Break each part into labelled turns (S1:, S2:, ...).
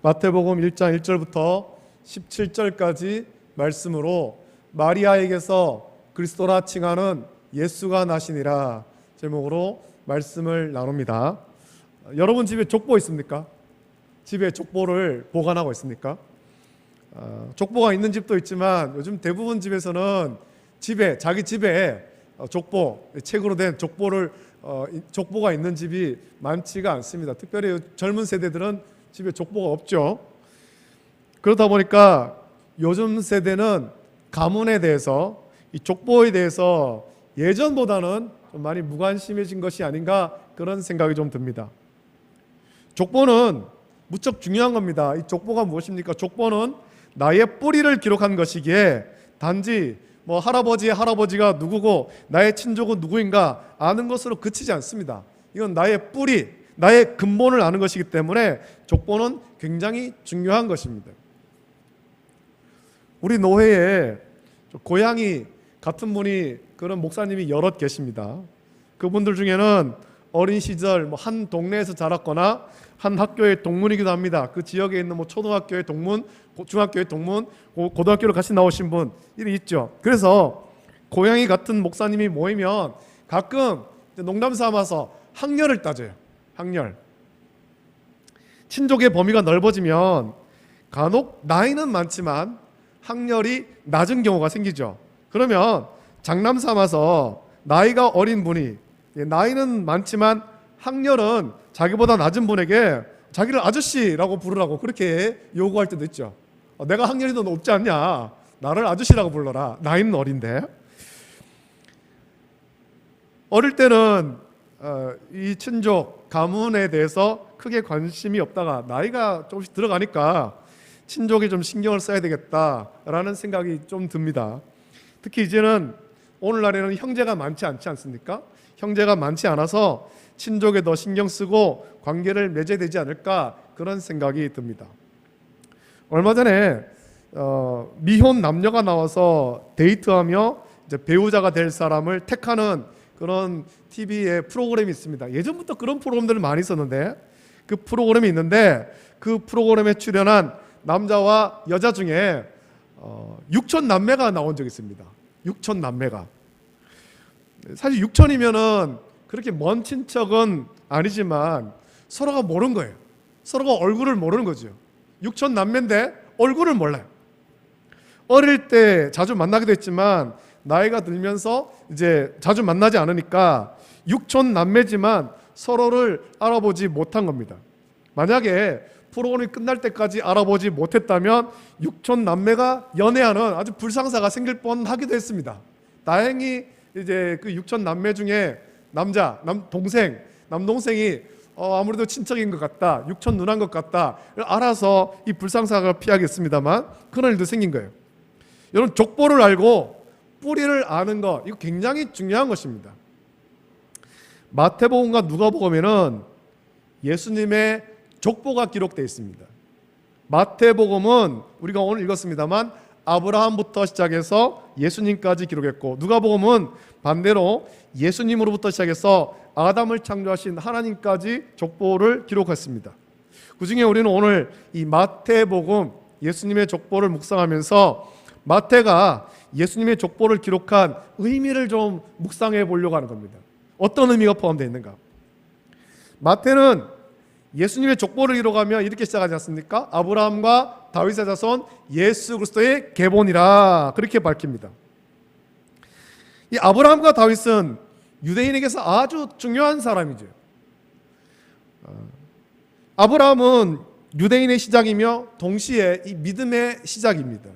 S1: 마태복음 1장 1절부터 17절까지 말씀으로 마리아에게서 그리스도라 칭하는 예수가 나시니라 제목으로 말씀을 나눕니다. 여러분 집에 족보 있습니까? 집에 족보를 보관하고 있습니까? 족보가 있는 집도 있지만 요즘 대부분 집에서는 자기 집에 족보, 책으로 된 족보가 있는 집이 많지가 않습니다. 특별히 젊은 세대들은 집에 족보가 없죠. 그러다 보니까 요즘 세대는 가문에 대해서, 이 족보에 대해서 예전보다는 좀 많이 무관심해진 것이 아닌가 그런 생각이 좀 듭니다. 족보는 무척 중요한 겁니다. 이 족보가 무엇입니까? 족보는 나의 뿌리를 기록한 것이기에 단지 할아버지의 할아버지가 누구고 나의 친족은 누구인가 아는 것으로 그치지 않습니다. 이건 나의 뿌리, 나의 근본을 아는 것이기 때문에 족보는 굉장히 중요한 것입니다. 우리 노회에 고향이 같은 분이 그런 목사님이 여럿 계십니다. 그분들 중에는 어린 시절 한 동네에서 자랐거나 한 학교의 동문이기도 합니다. 그 지역에 있는 초등학교의 동문, 중학교의 동문, 고등학교를 같이 나오신 분 일이 있죠. 그래서 고향이 같은 목사님이 모이면 가끔 농담 삼아서 학렬을 따져요. 학렬. 친족의 범위가 넓어지면 간혹 나이는 많지만 학렬이 낮은 경우가 생기죠. 그러면 장남 삼아서 나이가 어린 분이 나이는 많지만 학렬은 자기보다 낮은 분에게 자기를 아저씨라고 부르라고 그렇게 요구할 때도 있죠. 내가 학렬이 더 높지 않냐, 나를 아저씨라고 불러라. 나이는 어린데. 어릴 때는 이 친족 가문에 대해서 크게 관심이 없다가 나이가 조금씩 들어가니까 친족에 좀 신경을 써야 되겠다라는 생각이 좀 듭니다. 특히 이제는 오늘날에는 형제가 많지 않지 않습니까? 형제가 많지 않아서 친족에 더 신경 쓰고 관계를 맺어야 되지 않을까 그런 생각이 듭니다. 얼마 전에 미혼 남녀가 나와서 데이트하며 이제 배우자가 될 사람을 택하는 그런 TV의 프로그램이 있습니다. 예전부터 그런 프로그램들을 많이 있었는데 그 프로그램이 있는데 그 프로그램에 출연한 남자와 여자 중에 6천 남매가 나온 적이 있습니다. 6천 남매가. 사실 6천이면은 그렇게 먼 친척은 아니지만 서로가 모르는 거예요. 서로가 얼굴을 모르는 거죠. 6천 남매인데 얼굴을 몰라요. 어릴 때 자주 만나기도 했지만 나이가 들면서 이제 자주 만나지 않으니까 6천 남매지만 서로를 알아보지 못한 겁니다. 만약에 프로그램이 끝날 때까지 알아보지 못했다면 6천 남매가 연애하는 아주 불상사가 생길 뻔하기도 했습니다. 다행히 이제 그 6천 남매 중에 남동생이 아무래도 친척인 것 같다, 6천 누나인 것 같다 알아서 이 불상사가 피하겠습니다만 그런 일도 생긴 거예요. 여러분, 족보를 알고 뿌리를 아는 것, 이거 굉장히 중요한 것입니다. 마태복음과 누가복음에는 예수님의 족보가 기록되어 있습니다. 마태복음은 우리가 오늘 읽었습니다만 아브라함부터 시작해서 예수님까지 기록했고, 누가복음은 반대로 예수님으로부터 시작해서 아담을 창조하신 하나님까지 족보를 기록했습니다. 그 중에 우리는 오늘 이 마태복음 예수님의 족보를 묵상하면서 마태가 예수님의 족보를 기록한 의미를 좀 묵상해 보려고 하는 겁니다. 어떤 의미가 포함되어 있는가? 마태는 예수님의 족보를 이뤄가며 이렇게 시작하지 않습니까? 아브라함과 다윗의 자손 예수 그리스도의 계본이라 그렇게 밝힙니다. 이 아브라함과 다윗은 유대인에게서 아주 중요한 사람이죠. 아브라함은 유대인의 시작이며 동시에 이 믿음의 시작입니다.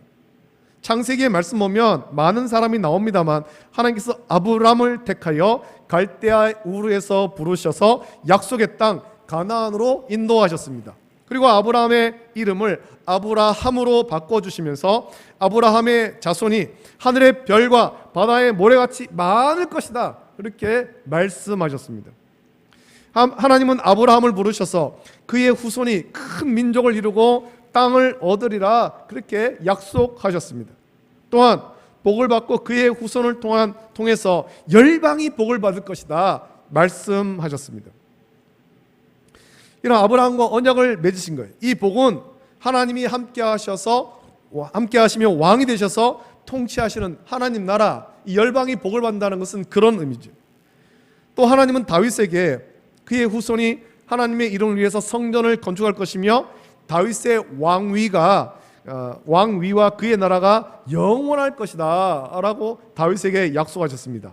S1: 창세기의 말씀 보면 많은 사람이 나옵니다만 하나님께서 아브라함을 택하여 갈대아 우르에서 부르셔서 약속의 땅 가나안으로 인도하셨습니다. 그리고 아브라함의 이름을 아브라함으로 바꿔주시면서 아브라함의 자손이 하늘의 별과 바다의 모래같이 많을 것이다 그렇게 말씀하셨습니다. 하나님은 아브라함을 부르셔서 그의 후손이 큰 민족을 이루고 땅을 얻으리라 그렇게 약속하셨습니다. 또한 복을 받고 그의 후손을 통해서 열방이 복을 받을 것이다 말씀하셨습니다. 이런 아브라함과 언약을 맺으신 거예요. 이 복은 하나님이 함께 하시며 왕이 되셔서 통치하시는 하나님 나라, 이 열방이 복을 받는다는 것은 그런 의미죠. 또 하나님은 다윗에게 그의 후손이 하나님의 이름을 위해서 성전을 건축할 것이며 다윗의 왕위와 그의 나라가 영원할 것이다 라고 다윗에게 약속하셨습니다.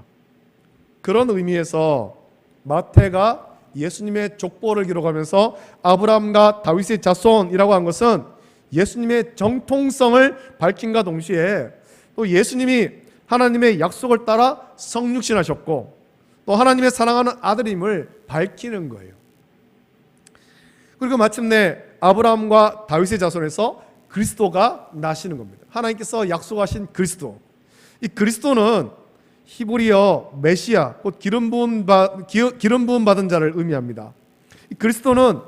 S1: 그런 의미에서 마태가 예수님의 족보를 기록하면서 아브라함과 다윗의 자손이라고 한 것은 예수님의 정통성을 밝힌과 동시에 또 예수님이 하나님의 약속을 따라 성육신하셨고 또 하나님의 사랑하는 아들임을 밝히는 거예요. 그리고 마침내 아브라함과 다윗의 자손에서 그리스도가 나시는 겁니다. 하나님께서 약속하신 그리스도. 이 그리스도는 히브리어 메시아, 곧 기름 부음 받은 자를 의미합니다. 이 그리스도는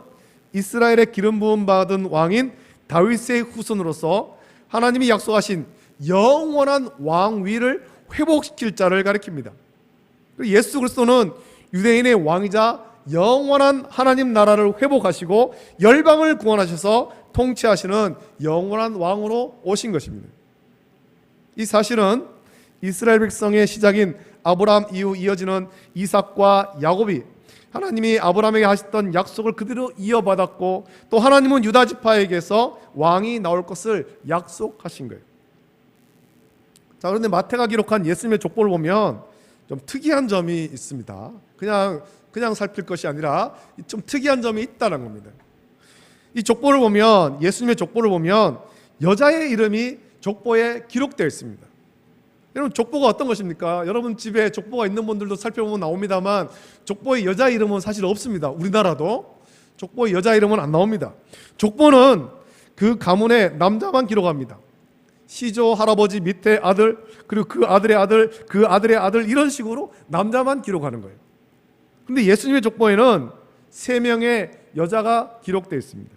S1: 이스라엘의 기름 부음 받은 왕인 다윗의 후손으로서 하나님이 약속하신 영원한 왕위를 회복시킬 자를 가리킵니다. 예수 그리스도는 유대인의 왕이자 영원한 하나님 나라를 회복하시고 열방을 구원하셔서 통치하시는 영원한 왕으로 오신 것입니다. 이 사실은 이스라엘 백성의 시작인 아브라함 이후 이어지는 이삭과 야곱이 하나님이 아브라함에게 하셨던 약속을 그대로 이어받았고 또 하나님은 유다 지파에게서 왕이 나올 것을 약속하신 거예요. 자, 그런데 마태가 기록한 예수님의 족보를 보면 좀 특이한 점이 있습니다. 그냥 살필 것이 아니라 좀 특이한 점이 있다는 겁니다. 이 족보를 보면, 예수님의 족보를 보면 여자의 이름이 족보에 기록되어 있습니다. 여러분, 족보가 어떤 것입니까? 여러분 집에 족보가 있는 분들도 살펴보면 나옵니다만 족보에 여자 이름은 사실 없습니다. 우리나라도 족보에 여자 이름은 안 나옵니다. 족보는 그 가문의 남자만 기록합니다. 시조 할아버지 밑에 아들, 그리고 그 아들의 아들, 그 아들의 아들, 이런 식으로 남자만 기록하는 거예요. 근데 예수님의 족보에는 3명의 여자가 기록되어 있습니다.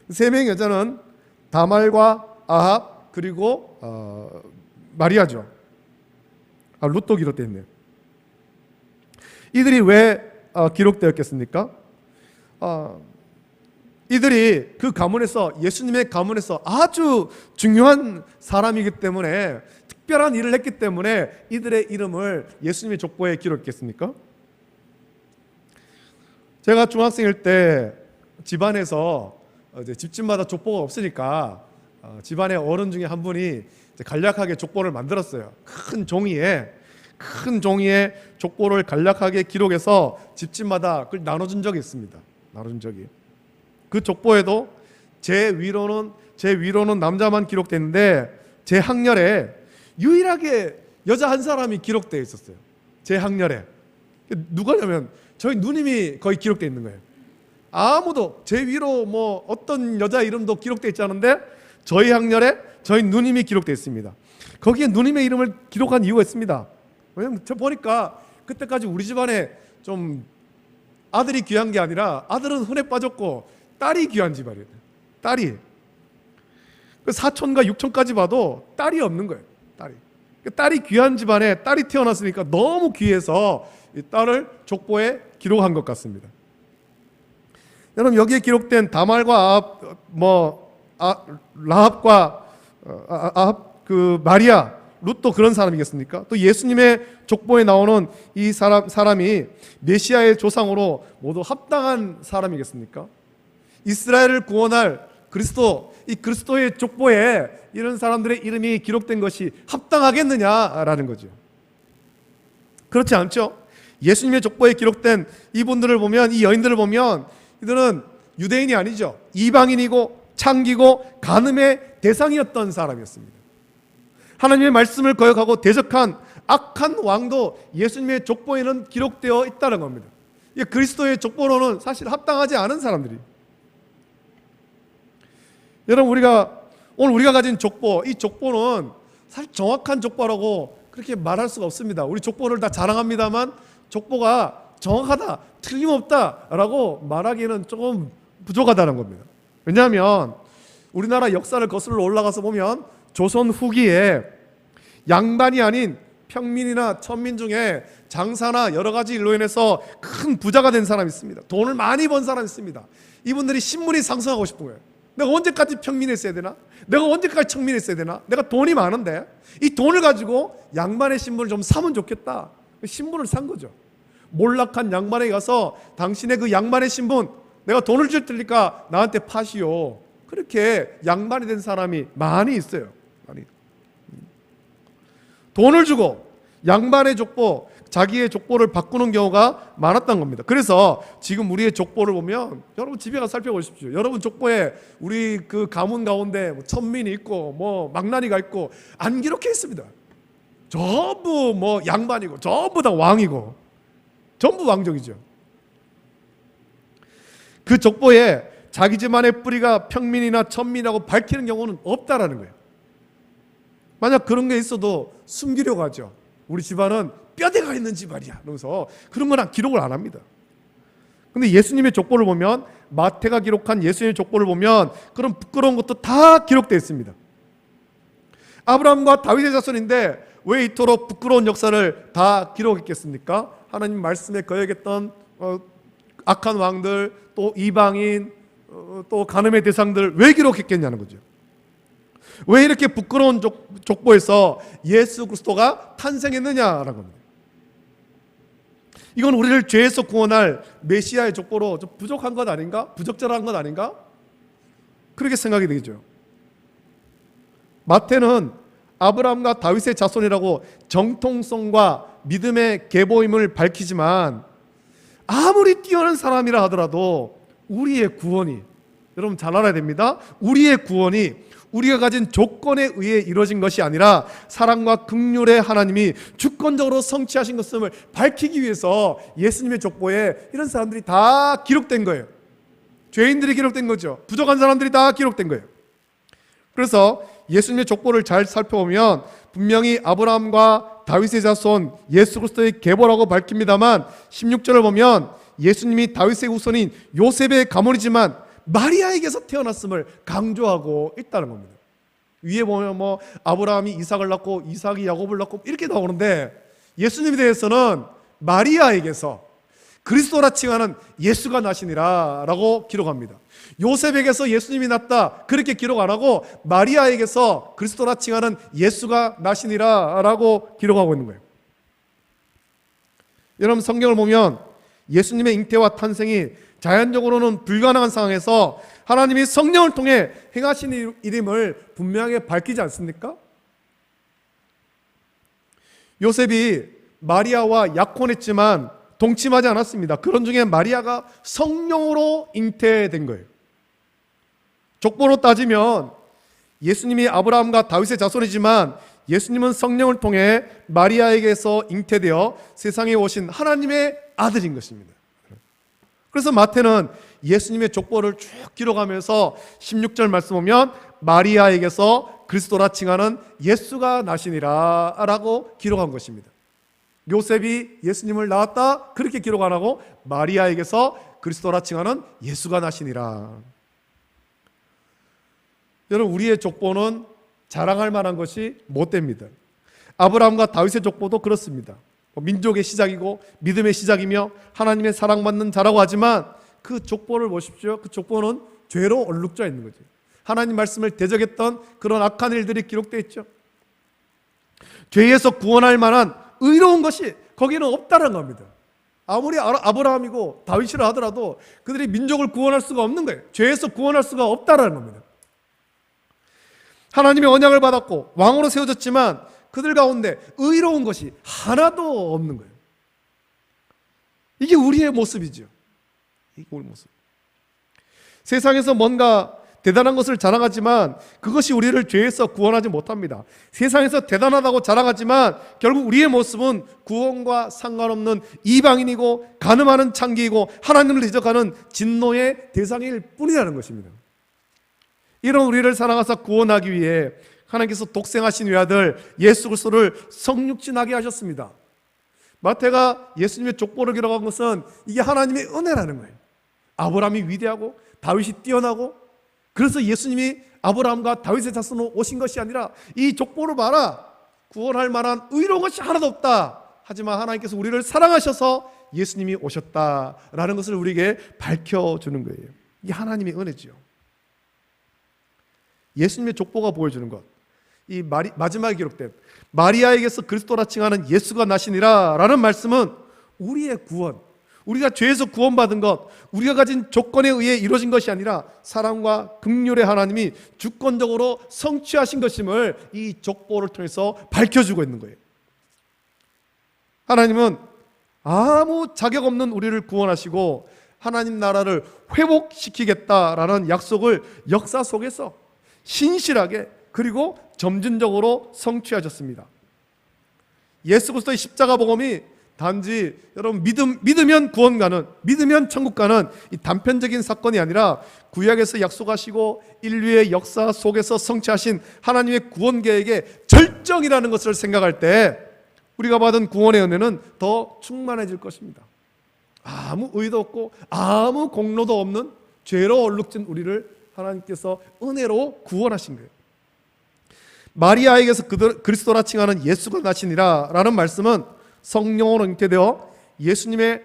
S1: 3명의 여자는 다말과 아합 그리고 마리아죠. 룻도 기록되어 있네요. 이들이 왜 기록되었겠습니까? 이들이 그 가문에서, 예수님의 가문에서 아주 중요한 사람이기 때문에, 특별한 일을 했기 때문에 이들의 이름을 예수님의 족보에 기록했겠습니까? 제가 중학생일 때 집안에서 집집마다 족보가 없으니까 집안의 어른 중에 한 분이 간략하게 족보를 만들었어요. 큰 종이에 족보를 간략하게 기록해서 집집마다 그걸 나눠준 적이 있습니다. 그 족보에도 제 위로는 남자만 기록됐는데 제 항렬에 유일하게 여자 한 사람이 기록되어 있었어요. 제 항렬에. 누가냐면 저희 누님이 거의 기록되어 있는 거예요. 아무도 제 위로 뭐 어떤 여자 이름도 기록되어 있지 않은데 저희 항렬에 저희 누님이 기록되어 있습니다. 거기에 누님의 이름을 기록한 이유가 있습니다. 왜냐면 저 보니까 그때까지 우리 집안에 좀 아들이 귀한 게 아니라 아들은 흔해 빠졌고 딸이 귀한 집안이에요. 딸이. 그 사촌과 육촌까지 봐도 딸이 없는 거예요. 딸이 귀한 집안에 딸이 태어났으니까 너무 귀해서 이 딸을 족보에 기록한 것 같습니다. 여러분, 여기에 기록된 다말과 라합과 그 마리아, 룻도 그런 사람이겠습니까? 또 예수님의 족보에 나오는 이 사람이 메시아의 조상으로 모두 합당한 사람이겠습니까? 이스라엘을 구원할 그리스도, 이 그리스도의 족보에 이런 사람들의 이름이 기록된 것이 합당하겠느냐라는 거죠. 그렇지 않죠? 예수님의 족보에 기록된 이분들을 보면, 이 여인들을 보면 이들은 유대인이 아니죠. 이방인이고 창기고 간음의 대상이었던 사람이었습니다. 하나님의 말씀을 거역하고 대적한 악한 왕도 예수님의 족보에는 기록되어 있다는 겁니다. 그리스도의 족보로는 사실 합당하지 않은 사람들이. 여러분, 오늘 우리가 가진 족보, 이 족보는 사실 정확한 족보라고 그렇게 말할 수가 없습니다. 우리 족보를 다 자랑합니다만 족보가 정확하다, 틀림없다라고 말하기에는 조금 부족하다는 겁니다. 왜냐하면 우리나라 역사를 거슬러 올라가서 보면 조선 후기에 양반이 아닌 평민이나 천민 중에 장사나 여러 가지 일로 인해서 큰 부자가 된 사람이 있습니다. 돈을 많이 번 사람이 있습니다. 이분들이 신분이 상승하고 싶은 거예요. 내가 언제까지 평민에 있어야 되나? 내가 언제까지 청민에 있어야 되나? 내가 돈이 많은데 이 돈을 가지고 양반의 신분을 좀 사면 좋겠다. 신분을 산 거죠. 몰락한 양반에 가서 당신의 그 양반의 신분 내가 돈을 줄 테니까 나한테 파시오. 그렇게 양반이 된 사람이 많이 있어요. 많이. 돈을 주고 양반의 족보, 자기의 족보를 바꾸는 경우가 많았던 겁니다. 그래서 지금 우리의 족보를 보면 여러분 집에 가서 살펴보십시오. 여러분 족보에 우리 그 가문 가운데 뭐 천민이 있고 뭐 망나니가 있고 안 기록해 있습니다. 전부 뭐 양반이고 전부 다 왕이고 전부 왕족이죠. 그 족보에 자기 집안의 뿌리가 평민이나 천민이라고 밝히는 경우는 없다라는 거예요. 만약 그런 게 있어도 숨기려고 하죠. 우리 집안은 뼈대가 있는 집안이야. 그러면서 그런 건 기록을 안 합니다. 근데 예수님의 족보를 보면 마태가 기록한 예수님의 족보를 보면 그런 부끄러운 것도 다 기록되어 있습니다. 아브라함과 다윗의 자손인데 왜 이토록 부끄러운 역사를 다 기록했겠습니까? 하나님 말씀에 거역했던 악한 왕들, 또 이방인, 또 간음의 대상들 왜 기록했겠냐는 거죠. 왜 이렇게 부끄러운 족보에서 예수 그리스도가 탄생했느냐라는 겁니다. 이건 우리를 죄에서 구원할 메시아의 족보로 좀 부족한 것 아닌가? 부적절한 것 아닌가? 그렇게 생각이 되죠. 마태는 아브라함과 다윗의 자손이라고 정통성과 믿음의 계보임을 밝히지만 아무리 뛰어난 사람이라 하더라도 우리의 구원이, 여러분 잘 알아야 됩니다. 우리의 구원이 우리가 가진 조건에 의해 이루어진 것이 아니라 사랑과 긍휼의 하나님이 주권적으로 성취하신 것을 밝히기 위해서 예수님의 족보에 이런 사람들이 다 기록된 거예요. 죄인들이 기록된 거죠. 부족한 사람들이 다 기록된 거예요. 그래서 예수님의 족보를 잘 살펴보면 분명히 아브라함과 다윗의 자손 예수 그리스도의 계보라고 밝힙니다만 16절을 보면 예수님이 다윗의 후손인 요셉의 가문이지만 마리아에게서 태어났음을 강조하고 있다는 겁니다. 위에 보면 뭐 아브라함이 이삭을 낳고 이삭이 야곱을 낳고 이렇게 나오는데 예수님에 대해서는 마리아에게서 그리스도라 칭하는 예수가 나시니라 라고 기록합니다. 요셉에게서 예수님이 났다 그렇게 기록 안 하고 마리아에게서 그리스도라 칭하는 예수가 나시니라 라고 기록하고 있는 거예요. 여러분 성경을 보면 예수님의 잉태와 탄생이 자연적으로는 불가능한 상황에서 하나님이 성령을 통해 행하신 일임을 분명하게 밝히지 않습니까? 요셉이 마리아와 약혼했지만 동침하지 않았습니다. 그런 중에 마리아가 성령으로 잉태된 거예요. 족보로 따지면 예수님이 아브라함과 다윗의 자손이지만 예수님은 성령을 통해 마리아에게서 잉태되어 세상에 오신 하나님의 아들인 것입니다. 그래서 마태는 예수님의 족보를 쭉 기록하면서 16절 말씀 보면 마리아에게서 그리스도라 칭하는 예수가 나시니라 라고 기록한 것입니다. 요셉이 예수님을 낳았다 그렇게 기록 안 하고 마리아에게서 그리스도라 칭하는 예수가 나시니라. 여러분 우리의 족보는 자랑할 만한 것이 못 됩니다. 아브라함과 다윗의 족보도 그렇습니다. 민족의 시작이고 믿음의 시작이며 하나님의 사랑받는 자라고 하지만 그 족보를 보십시오. 그 족보는 죄로 얼룩져 있는 거죠. 하나님 말씀을 대적했던 그런 악한 일들이 기록되어 있죠. 죄에서 구원할 만한 의로운 것이 거기는 없다는 겁니다. 아무리 아브라함이고 다윗이라 하더라도 그들이 민족을 구원할 수가 없는 거예요. 죄에서 구원할 수가 없다는 겁니다. 하나님의 언약을 받았고 왕으로 세워졌지만 그들 가운데 의로운 것이 하나도 없는 거예요. 이게 우리의 모습이죠. 이게 우리 모습. 세상에서 뭔가 대단한 것을 자랑하지만 그것이 우리를 죄에서 구원하지 못합니다. 세상에서 대단하다고 자랑하지만 결국 우리의 모습은 구원과 상관없는 이방인이고 간음하는 창기이고 하나님을 대적하는 진노의 대상일 뿐이라는 것입니다. 이런 우리를 사랑하사 구원하기 위해 하나님께서 독생하신 외아들 예수 그리스도를 성육신하게 하셨습니다. 마태가 예수님의 족보를 기록한 것은 이게 하나님의 은혜라는 거예요. 아브라함이 위대하고 다윗이 뛰어나고 그래서 예수님이 아브라함과 다윗의 자손으로 오신 것이 아니라 이 족보를 봐라. 구원할 만한 의로운 것이 하나도 없다. 하지만 하나님께서 우리를 사랑하셔서 예수님이 오셨다라는 것을 우리에게 밝혀주는 거예요. 이게 하나님의 은혜죠. 예수님의 족보가 보여주는 것, 이 마지막에 기록된 마리아에게서 그리스도라 칭하는 예수가 나시니라 라는 말씀은 우리의 구원, 우리가 죄에서 구원받은 것, 우리가 가진 조건에 의해 이루어진 것이 아니라 사랑과 긍휼의 하나님이 주권적으로 성취하신 것임을 이 족보를 통해서 밝혀주고 있는 거예요. 하나님은 아무 자격 없는 우리를 구원하시고 하나님 나라를 회복시키겠다라는 약속을 역사 속에서 신실하게 그리고 점진적으로 성취하셨습니다. 예수 그리스도의 십자가 복음이 단지 여러분 믿으면 구원 가는, 믿으면 천국 가는 이 단편적인 사건이 아니라 구약에서 약속하시고 인류의 역사 속에서 성취하신 하나님의 구원 계획의 절정이라는 것을 생각할 때 우리가 받은 구원의 은혜는 더 충만해질 것입니다. 아무 의도 없고 아무 공로도 없는 죄로 얼룩진 우리를 하나님께서 은혜로 구원하신 거예요. 마리아에게서 그리스도라 칭하는 예수가 나시니라 라는 말씀은 성령으로 잉태되어 예수님의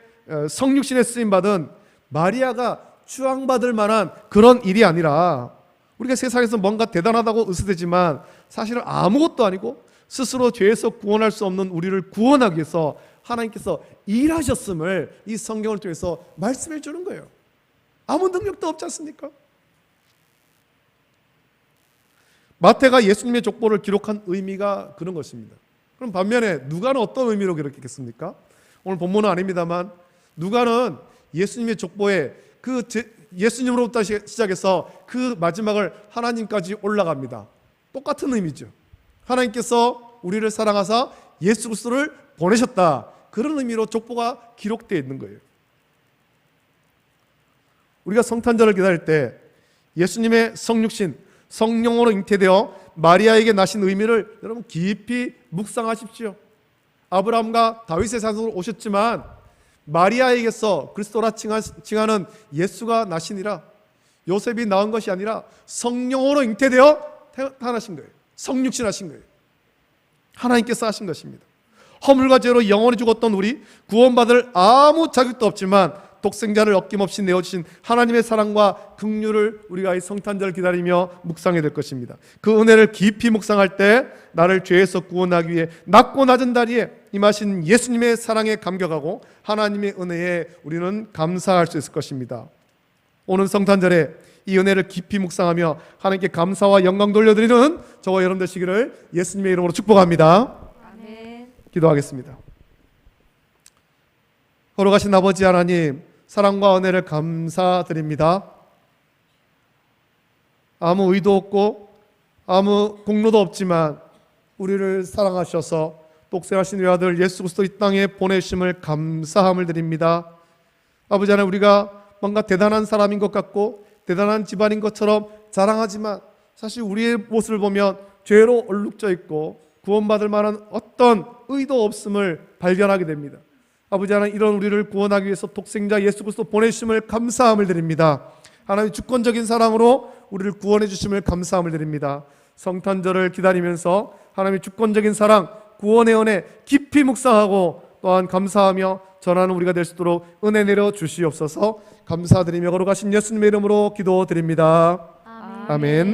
S1: 성육신에 쓰임받은 마리아가 추앙받을 만한 그런 일이 아니라, 우리가 세상에서 뭔가 대단하다고 의스되지만 사실은 아무것도 아니고 스스로 죄에서 구원할 수 없는 우리를 구원하기 위해서 하나님께서 일하셨음을 이 성경을 통해서 말씀해 주는 거예요. 아무 능력도 없지 않습니까? 마태가 예수님의 족보를 기록한 의미가 그런 것입니다. 그럼 반면에 누가는 어떤 의미로 기록했겠습니까? 오늘 본문은 아닙니다만 누가는 예수님의 족보에 예수님으로부터 시작해서 그 마지막을 하나님까지 올라갑니다. 똑같은 의미죠. 하나님께서 우리를 사랑하사 예수 그리스도를 보내셨다, 그런 의미로 족보가 기록되어 있는 거예요. 우리가 성탄절을 기다릴 때 예수님의 성육신, 성령으로 잉태되어 마리아에게 나신 의미를 여러분 깊이 묵상하십시오. 아브라함과 다윗의 자손으로 오셨지만 마리아에게서 그리스도라 칭하는 예수가 나시니라, 요셉이 낳은 것이 아니라 성령으로 잉태되어 태어나신 거예요. 성육신하신 거예요. 하나님께서 하신 것입니다. 허물과 죄로 영원히 죽었던 우리, 구원받을 아무 자격도 없지만 독생자를 어김없이 내어주신 하나님의 사랑과 긍휼을 우리가 이 성탄절을 기다리며 묵상해야 될 것입니다. 그 은혜를 깊이 묵상할 때 나를 죄에서 구원하기 위해 낮고 낮은 다리에 임하신 예수님의 사랑에 감격하고 하나님의 은혜에 우리는 감사할 수 있을 것입니다. 오늘 성탄절에 이 은혜를 깊이 묵상하며 하나님께 감사와 영광 돌려드리는 저와 여러분 되시기를 예수님의 이름으로 축복합니다.
S2: 아멘.
S1: 기도하겠습니다. 걸어가신 아버지 하나님, 사랑과 은혜를 감사드립니다. 아무 의도 없고 아무 공로도 없지만 우리를 사랑하셔서 독생하신 외아들 예수 그리스도 이 땅에 보내심을 감사함을 드립니다. 아버지 하나님, 우리가 뭔가 대단한 사람인 것 같고 대단한 집안인 것처럼 자랑하지만 사실 우리의 모습을 보면 죄로 얼룩져 있고 구원받을 만한 어떤 의도 없음을 발견하게 됩니다. 아버지 하나님, 이런 우리를 구원하기 위해서 독생자 예수 그리스도 보내심을 감사함을 드립니다. 하나님 주권적인 사랑으로 우리를 구원해 주심을 감사함을 드립니다. 성탄절을 기다리면서 하나님의 주권적인 사랑, 구원의 은혜 깊이 묵상하고 또한 감사하며 전하는 우리가 될 수 있도록 은혜 내려 주시옵소서. 감사드리며 걸어가신 예수님의 이름으로 기도드립니다.
S2: 아멘.
S1: 아멘.